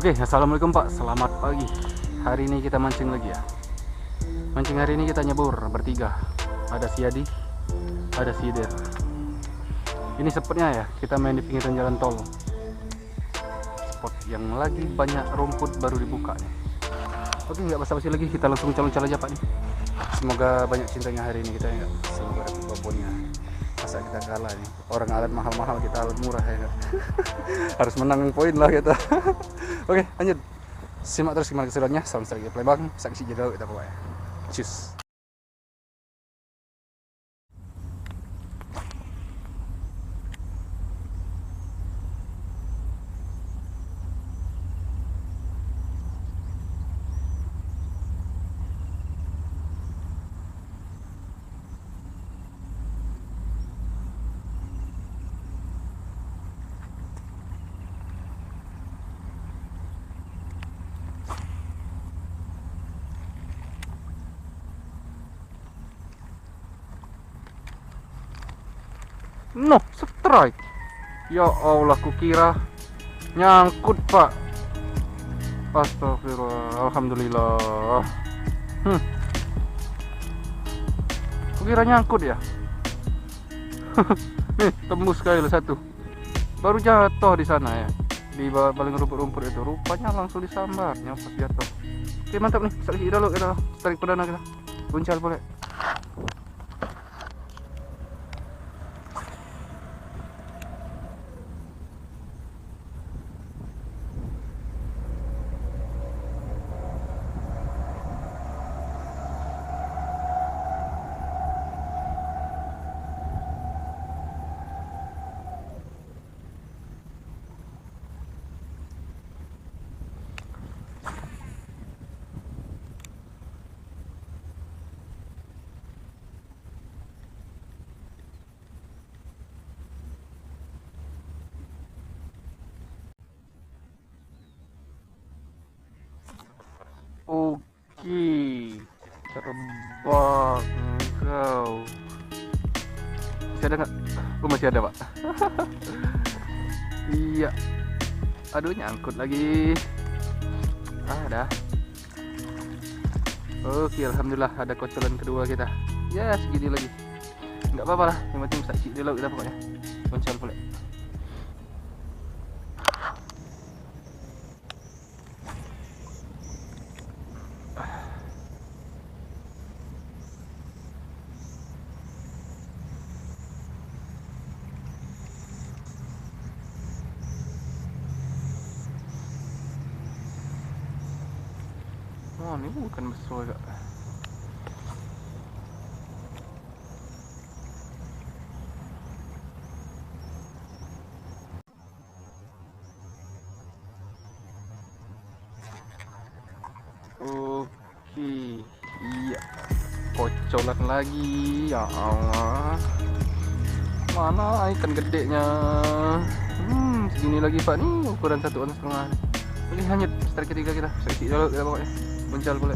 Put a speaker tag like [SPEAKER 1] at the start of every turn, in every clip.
[SPEAKER 1] Oke, assalamualaikum Pak, selamat pagi. Hari ini kita mancing lagi ya. Mancing hari ini kita nyebur bertiga. Ada si Adi, ada si Der. Ini spotnya ya, kita main di pinggiran jalan tol. Spot yang lagi banyak rumput baru dibuka nih. Oke, nggak basa-basi lagi, kita langsung calon aja Pak nih. Semoga banyak cintanya hari ini kita ya. Semoga ada babonnya. Masa kita kalah nih, orang alat mahal-mahal, kita alat murah ya. Harus menang poin lah kita. Oke, lanjut. Simak terus gimana keseruannya. Salam strategi Palembang, saksi jadwal kita pokoknya. Cus. No, strike. Ya Allah, kukira nyangkut Pak. Astagfirullah, alhamdulillah. Kukira nyangkut ya. Nih, tembus sekali satu. Baru jatuh di sana ya. Di paling rumput-rumput itu. Rupanya langsung disambar, nyopot jatuh. Oke, mantap nih. Saksi dulu kita. Tarik perdana kita. Buncal boleh. Oke, terbang engkau. Masih ada nggak? Oh, masih ada Pak. Iya. Aduh, nyangkut lagi. Ada. Oke, alhamdulillah ada kocolan kedua kita. Ya, segini lagi. Nggak apa-apa lah, yang penting saksi di laut kita pokoknya. Koncal boleh. Oh, ini bukan besar kak. Oke, iya. Kocolan lagi, ya Allah. Mana ikan gedenya? Segini lagi Pak nih, ukuran 1,5 ons. Oke, lanjut. Strike ketiga kita. Saksi dulu kita pokoknya. Buncal boleh.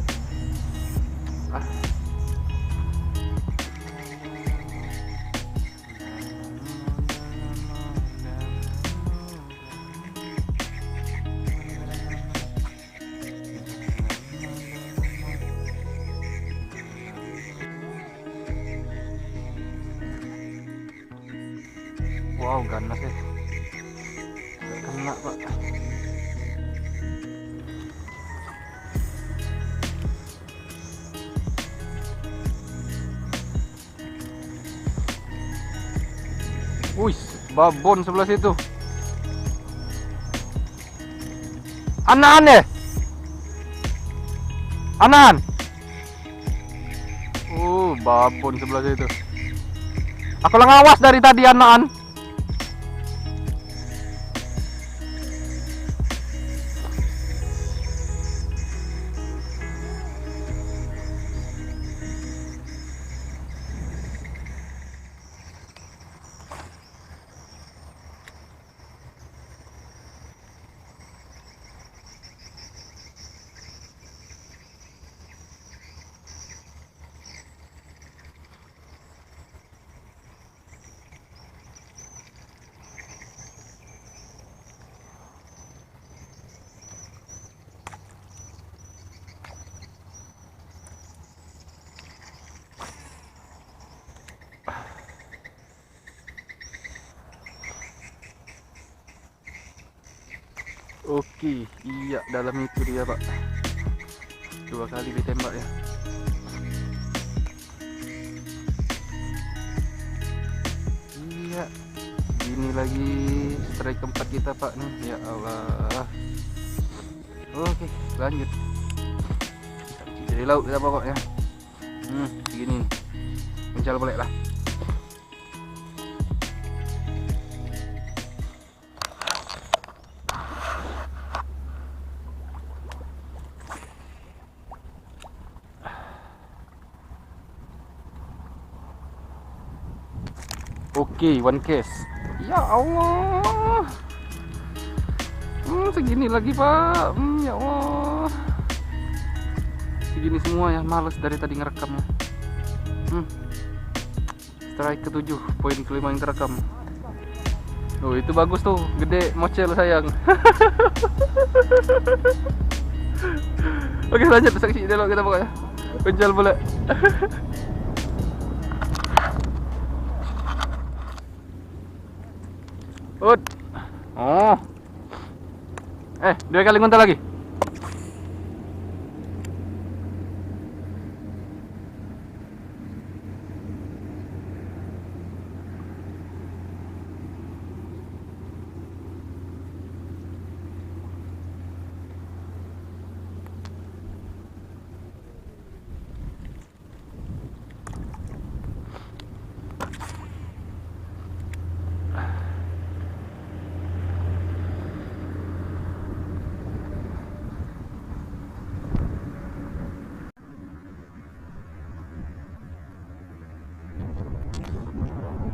[SPEAKER 1] Wow, ganas ya. Gak kena Pak. Wih, babon sebelah situ. Anan ya? Anan. Babon sebelah situ. Aku lang awas dari tadi Anan. Oke, iya dalam itu dia pak. 2 kali ditembak ya. Iya, gini lagi strike keempat kita pak nih. Ya Allah. Oke, lanjut. Jadi laut kita pokoknya. Begini nih. Mencal boleh lah. Oke, one case. Ya Allah. Segini lagi pak. Ya Allah. Segini semua ya, males dari tadi ngerekamnya. Strike ke-7, poin ke-5 yang terekam. Oh itu bagus tuh, gede, mocel sayang. Oke lanjut, saksi dulu kita pokoknya. Penjal boleh. Ud. Oh. 2 kali nguntal lagi.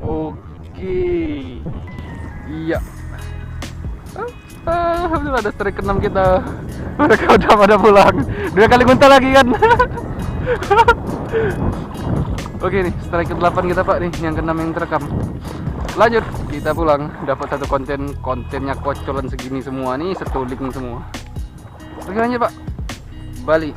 [SPEAKER 1] Oke. Iya. Alhamdulillah ada strike ke-6 kita. Mereka udah pada pulang. 2 kali nguntal lagi kan. Oke nih, strike ke-8 kita pak nih, yang ke-6 yang terekam. Lanjut, kita pulang. Dapat satu kontennya kocolan segini semua nih, setuling semua. Oke lanjut pak, balik.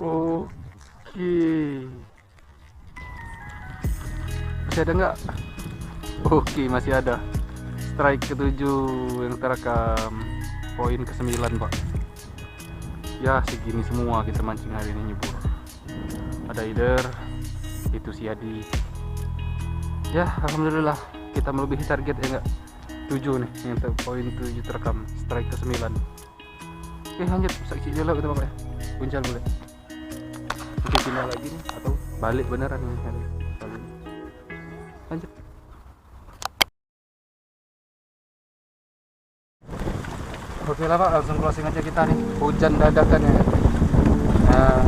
[SPEAKER 1] Oke. Masih ada nggak? Oke, masih ada. Strike ke-7 yang terekam. Poin ke-9 pak. Ya segini semua kita mancing hari ini nyebur. Ada Ider, itu si Adi. Ya alhamdulillah kita melebihi target ya enggak? 7 nih yang poin 7 terekam. Strike ke-9. Oke lanjut, saksi dulu kita pak ya. Puncal boleh. Oke pindah lagi nih atau balik beneran nih. Lanjut. Oke lah pak, langsung closing aja kita nih. Hujan dadakan ya. Nah,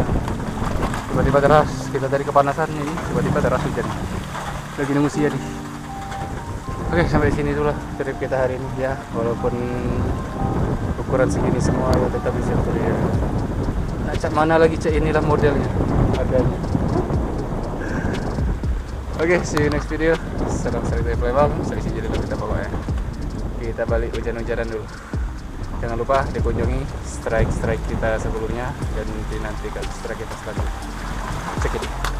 [SPEAKER 1] tiba-tiba deras. Kita dari kepanasan nih, tiba-tiba deras hujan. Lagi nunggu siang nih. Oke sampai sini dulu lah trip kita hari ini ya. Walaupun ukuran segini semua ya tetap bisa ya. Nah, cak mana lagi cak, inilah modelnya harganya. Oke, see you next video. Salam dari Palembang. Seleksi jadi kita pokoknya. Kita balik hujan-hujanan dulu. Jangan lupa dikunjungi strike kita sebelumnya dan nantikan strike kita selanjutnya. Cek ini.